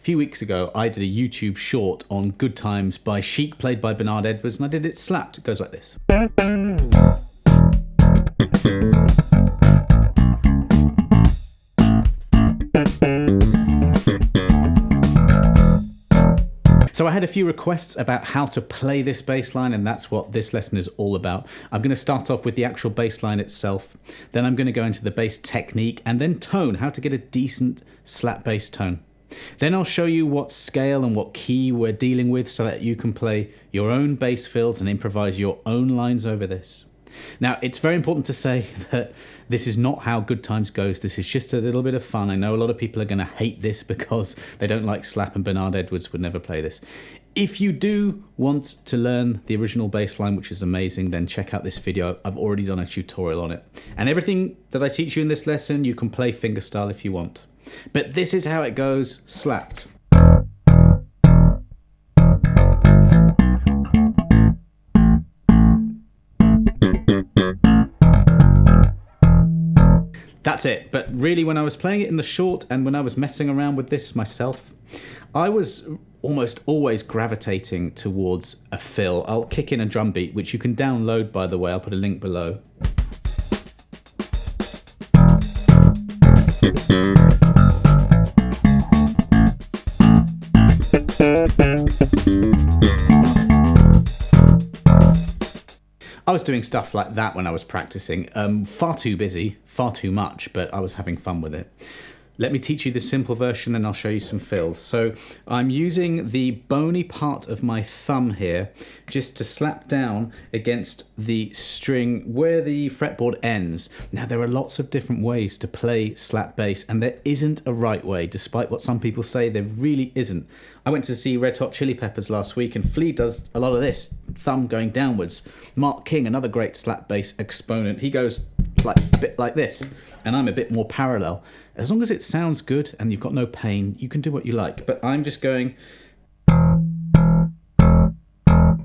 A few weeks ago, I did a YouTube short on Good Times by Chic, played by Bernard Edwards, and I did it slapped. It goes like this. So I had a few requests about how to play this bass line, and that's what this lesson is all about. I'm going to start off with the actual bass line itself, then I'm going to go into the bass technique, and then tone, how to get a decent slap bass tone. Then I'll show you what scale and what key we're dealing with so that you can play your own bass fills and improvise your own lines over this. Now, it's very important to say that this is not how Good Times goes. This is just a little bit of fun. I know a lot of people are going to hate this because they don't like slap, and Bernard Edwards would never play this. If you do want to learn the original bass line, which is amazing, then check out this video. I've already done a tutorial on it. And everything that I teach you in this lesson, you can play fingerstyle if you want. But this is how it goes slapped. That's it. But really, when I was playing it in the short and when I was messing around with this myself, I was almost always gravitating towards a fill. I'll kick in a drum beat, which you can download, by the way. I'll put a link below. I was doing stuff like that when I was practicing. Far too busy, far too much, but I was having fun with it. Let me teach you the simple version, then I'll show you some fills. So I'm using the bony part of my thumb here just to slap down against the string where the fretboard ends. Now, there are lots of different ways to play slap bass, and there isn't a right way, despite what some people say. There really isn't. I went to see Red Hot Chili Peppers last week, and Flea does a lot of this, thumb going downwards. Mark King, another great slap bass exponent, he goes like a bit like this, and I'm a bit more parallel. As long as it sounds good and you've got no pain, you can do what you like. But I'm just going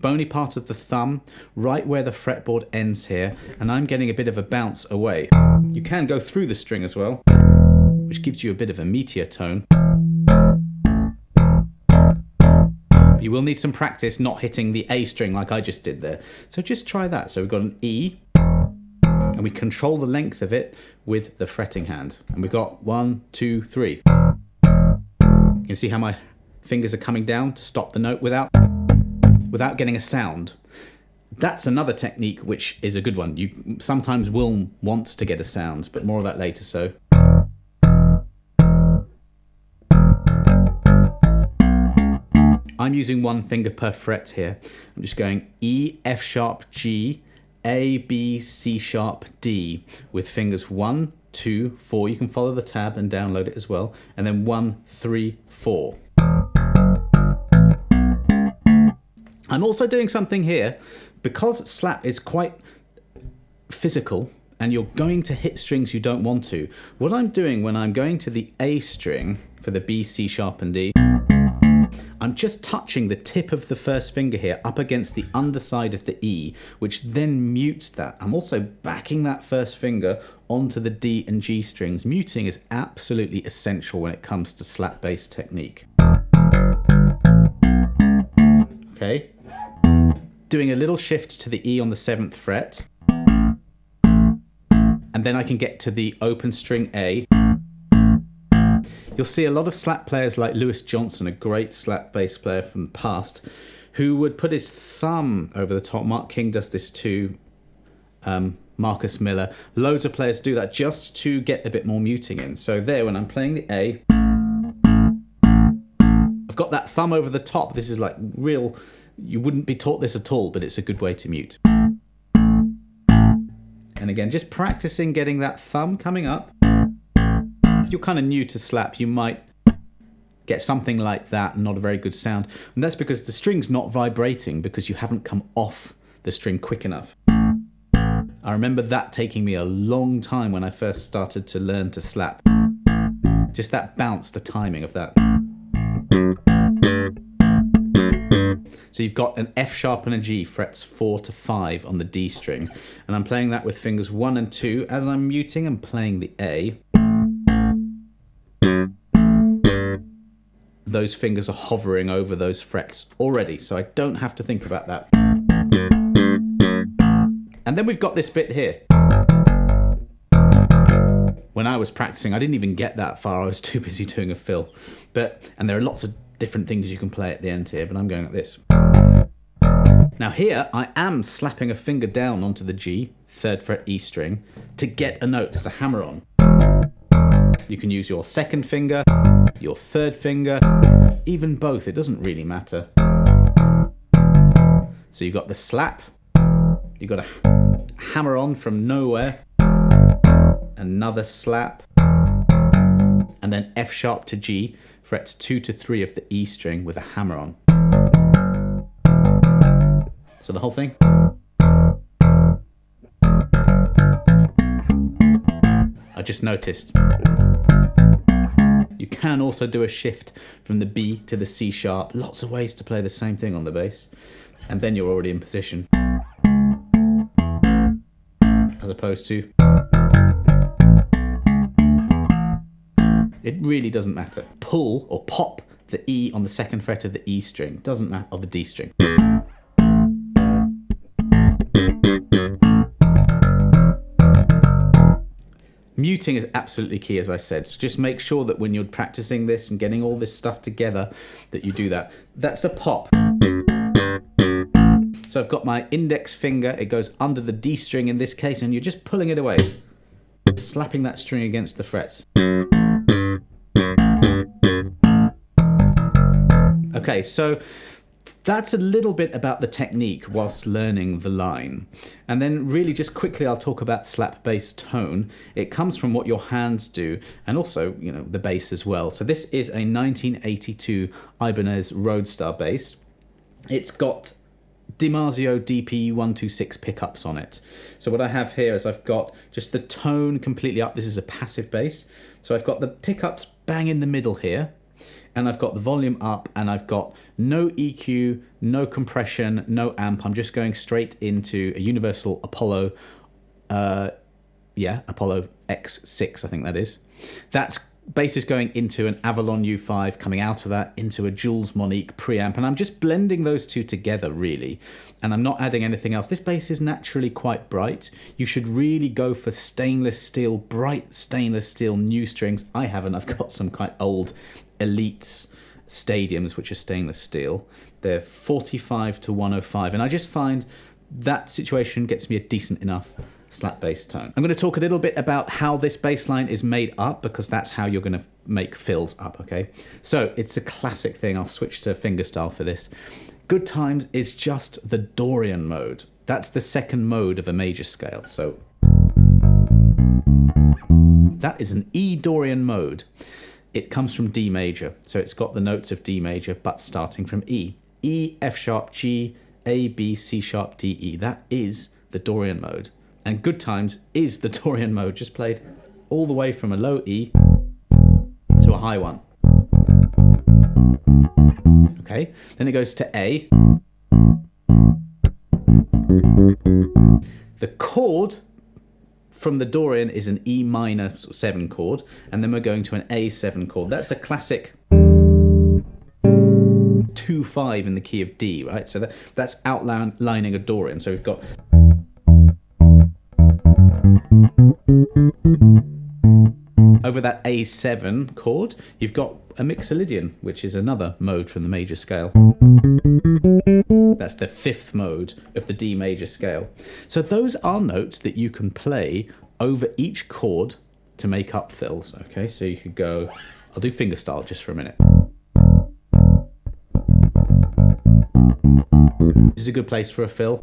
bony part of the thumb right where the fretboard ends here, and I'm getting a bit of a bounce away. You can go through the string as well, which gives you a bit of a meteor tone. You will need some practice not hitting the A string like I just did there. So just try that. So we've got an E, and we control the length of it with the fretting hand. And we've got 1, 2, 3. You can see how my fingers are coming down to stop the note without getting a sound. That's another technique which is a good one. You sometimes will want to get a sound, but more of that later. So I'm using one finger per fret here. I'm just going E, F sharp, G, A, B, C sharp, D with fingers 1, 2, 4. You can follow the tab and download it as well. And then 1, 3, 4. I'm also doing something here because slap is quite physical and you're going to hit strings you don't want to. What I'm doing when I'm going to the A string for the B, C sharp and D, I'm just touching the tip of the first finger here up against the underside of the E, which then mutes that. I'm also backing that first finger onto the D and G strings. Muting is absolutely essential when it comes to slap bass technique. Okay. Doing a little shift to the E on the 7th fret. And then I can get to the open string A. You'll see a lot of slap players like Lewis Johnson, a great slap bass player from the past, who would put his thumb over the top. Mark King does this too, Marcus Miller. Loads of players do that just to get a bit more muting in. So there, when I'm playing the A, I've got that thumb over the top. This is like real, you wouldn't be taught this at all, but it's a good way to mute. And again, just practicing getting that thumb coming up. If you're kind of new to slap, you might get something like that and not a very good sound. And that's because the string's not vibrating because you haven't come off the string quick enough. I remember that taking me a long time when I first started to learn to slap. Just that bounce, the timing of that. So you've got an F sharp and a G, frets 4 to 5 on the D string. And I'm playing that with fingers 1 and 2. As I'm muting, I'm playing the A. those fingers are hovering over those frets already, so I don't have to think about that. And then we've got this bit here. When I was practicing, I didn't even get that far. I was too busy doing a fill. And there are lots of different things you can play at the end here, but I'm going like this. Now here, I am slapping a finger down onto the G, 3rd fret E string, to get a note. It's a hammer-on. You can use your 2nd finger, your 3rd finger, even both. It doesn't really matter. So you've got the slap, you've got a hammer-on from nowhere, another slap, and then F sharp to G, frets 2 to 3 of the E string with a hammer-on. So the whole thing. I just noticed. You can also do a shift from the B to the C sharp. Lots of ways to play the same thing on the bass. And then you're already in position. As opposed to... It really doesn't matter. Pull or pop the E on the 2nd fret of the E string. Doesn't matter, of the D string. Muting is absolutely key, as I said. So just make sure that when you're practicing this and getting all this stuff together, that you do that. That's a pop. So I've got my index finger. It goes under the D string in this case, and you're just pulling it away. Slapping that string against the frets. Okay, so that's a little bit about the technique whilst learning the line. And then really just quickly I'll talk about slap bass tone. It comes from what your hands do, and also, you know, the bass as well. So this is a 1982 Ibanez Roadstar bass. It's got DiMarzio DP126 pickups on it. So what I have here is I've got just the tone completely up. This is a passive bass. So I've got the pickups bang in the middle here, and I've got the volume up, and I've got no EQ, no compression, no amp. I'm just going straight into a universal Apollo, Apollo X6, I think that is. That's bass is going into an Avalon U5, coming out of that into a Jules Monique preamp, and I'm just blending those two together really, and I'm not adding anything else. This bass is naturally quite bright. You should really go for stainless steel, bright stainless steel new strings. I haven't. I've got some quite old Elites Stadiums which are stainless steel. They're 45 to 105, and I just find that situation gets me a decent enough slap bass tone. I'm going to talk a little bit about how this bass line is made up, because that's how you're going to make fills up, okay? So it's a classic thing. I'll switch to fingerstyle for this. Good Times is just the Dorian mode. That's the 2nd mode of a major scale. So that is an E Dorian mode. It comes from D major, so it's got the notes of D major, but starting from E. E, F sharp, G, A, B, C sharp, D, E. That is the Dorian mode. And Good Times is the Dorian mode, just played all the way from a low E to a high one. Okay, then it goes to A. The chord from the Dorian is an E minor 7 chord, and then we're going to an A7 chord. That's a classic 2-5 in the key of D, right? So that's outlining a Dorian. So we've got... Over that A7 chord, you've got a Mixolydian, which is another mode from the major scale. That's the 5th mode of the D major scale. So those are notes that you can play over each chord to make up fills. Okay, so you could go... I'll do fingerstyle just for a minute. This is a good place for a fill.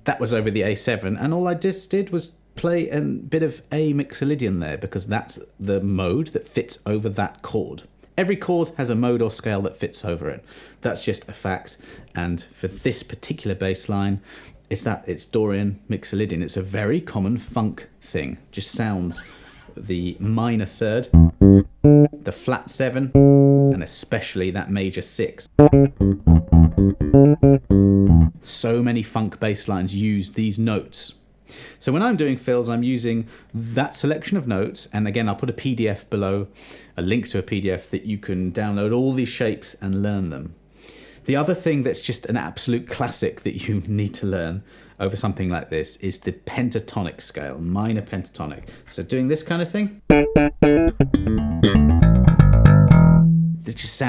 That was over the A7, and all I just did was play a bit of A Mixolydian there, because that's the mode that fits over that chord. Every chord has a mode or scale that fits over it. That's just a fact. And for this particular bass line, it's Dorian Mixolydian. It's a very common funk thing. Just sounds the minor 3rd, the flat 7, and especially that major 6. So many funk bass lines use these notes. So when I'm doing fills, I'm using that selection of notes, and again, I'll put a PDF below, a link to a PDF that you can download all these shapes and learn them. The other thing that's just an absolute classic that you need to learn over something like this is the pentatonic scale, minor pentatonic. So doing this kind of thing, it just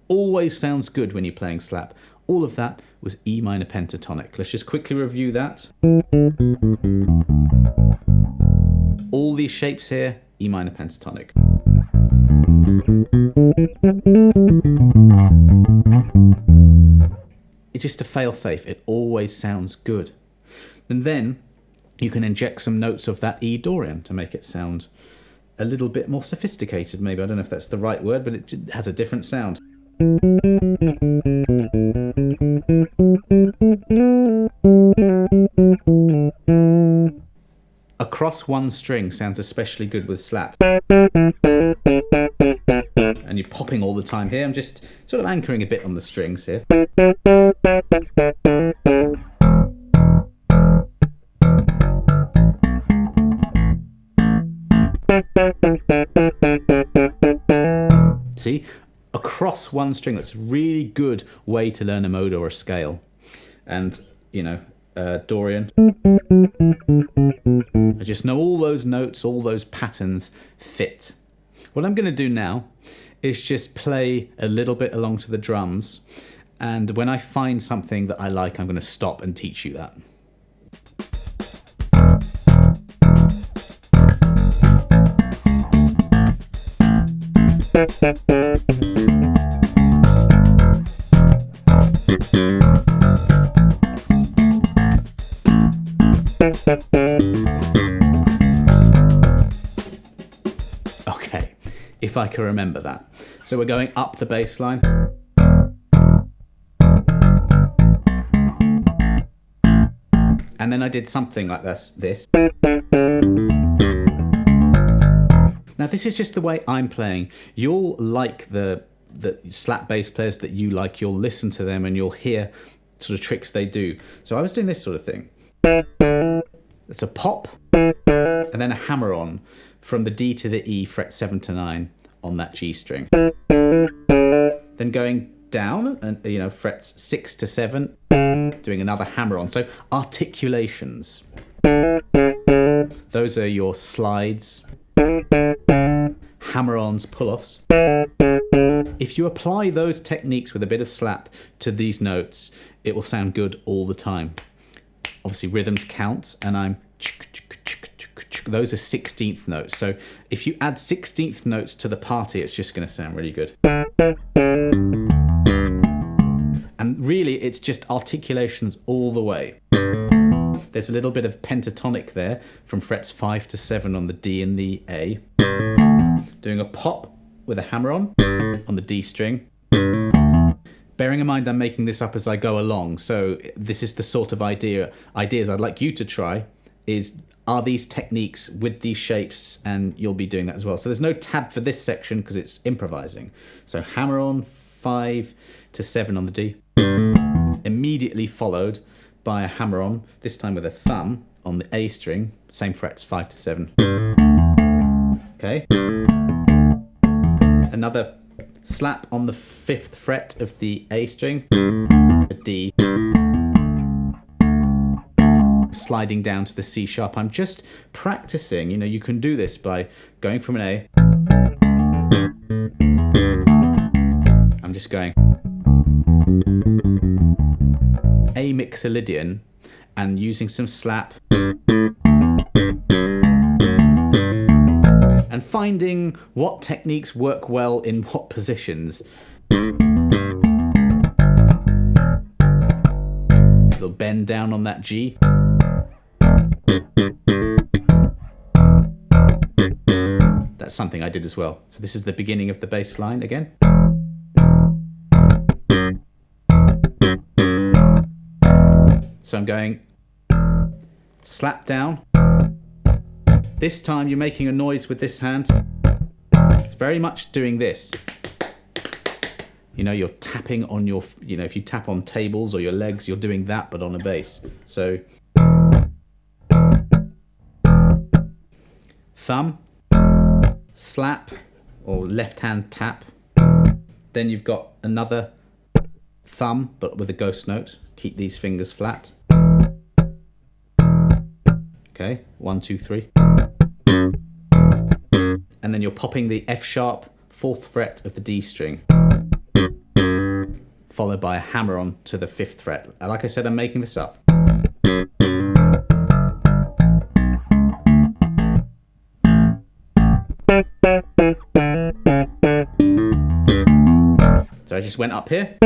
always sounds good when you're playing slap. All of that was E minor pentatonic. Let's just quickly review that. All these shapes here, E minor pentatonic. It's just a fail-safe. It always sounds good. And then you can inject some notes of that E Dorian to make it sound a little bit more sophisticated, maybe. I don't know if that's the right word, but it has a different sound. Across one string sounds especially good with slap. And you're popping all the time here. I'm just sort of anchoring a bit on the strings here. See? Across one string, that's a really good way to learn a mode or a scale. And, you know, Dorian. I just know all those notes, all those patterns fit. What I'm going to do now is just play a little bit along to the drums, and when I find something that I like, I'm going to stop and teach you that. Okay, if I can remember that. So we're going up the bass line. And then I did something like this. Now this is just the way I'm playing. You'll like the slap bass players that you like. You'll listen to them and you'll hear sort of tricks they do. So I was doing this sort of thing. It's a pop and then a hammer on from the D to the E, fret 7 to 9 on that G string. Then going down and, you know, frets 6 to 7, doing another hammer on. So articulations. Those are your slides, hammer-ons, pull-offs. If you apply those techniques with a bit of slap to these notes, it will sound good all the time. Obviously rhythms count, and those are 16th notes. So if you add 16th notes to the party, it's just going to sound really good. And really, it's just articulations all the way. There's a little bit of pentatonic there from frets 5 to 7 on the D and the A. Doing a pop with a hammer on the D string. Bearing in mind I'm making this up as I go along, so this is the sort of ideas I'd like you to try, are these techniques with these shapes, and you'll be doing that as well. So there's no tab for this section because it's improvising. So hammer on 5 to 7 on the D. Immediately followed by a hammer on, this time with a thumb on the A string, same frets 5 to 7. Okay. Another slap on the 5th fret of the A string, a D, sliding down to the C sharp. I'm just practicing, you know, you can do this by going from an A. I'm just going A mixolydian and using some slap and finding what techniques work well in what positions. Little bend down on that G. That's something I did as well. So this is the beginning of the bass line again. So I'm going slap down. This time you're making a noise with this hand. It's very much doing this. You know, you're tapping on your, you know, if you tap on tables or your legs, you're doing that, but on a bass. So thumb, slap, or left hand tap. Then you've got another thumb, but with a ghost note. Keep these fingers flat. Okay, 1, 2, 3. And then you're popping the F sharp 4th fret of the D string, followed by a hammer on to the 5th fret. Like I said, I'm making this up. So I just went up here,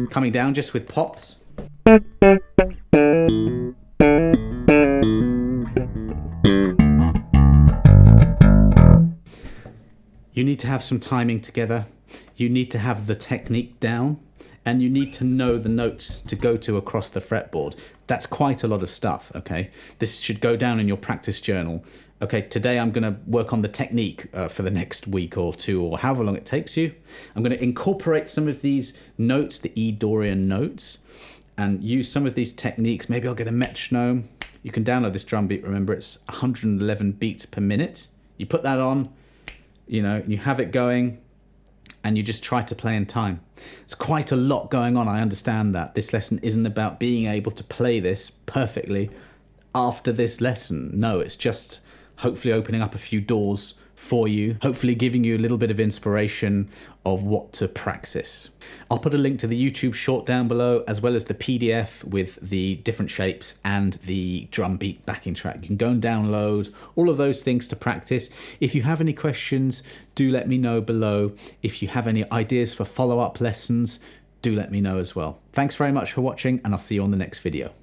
coming down just with pops. You need to have some timing together, you need to have the technique down, and you need to know the notes to go to across the fretboard. That's quite a lot of stuff, okay? This should go down in your practice journal. Okay, today I'm gonna work on the technique for the next week or two, or however long it takes you. I'm gonna incorporate some of these notes, the E Dorian notes, and use some of these techniques. Maybe I'll get a metronome. You can download this drum beat, remember it's 111 beats per minute. You put that on, you know, you have it going, and you just try to play in time. It's quite a lot going on, I understand that. This lesson isn't about being able to play this perfectly after this lesson. No, it's just hopefully opening up a few doors for you, hopefully giving you a little bit of inspiration of what to practice. I'll put a link to the YouTube short down below, as well as the PDF with the different shapes and the drum beat backing track. You can go and download all of those things to practice. If you have any questions, do let me know below. If you have any ideas for follow-up lessons, do let me know as well. Thanks very much for watching, and I'll see you on the next video.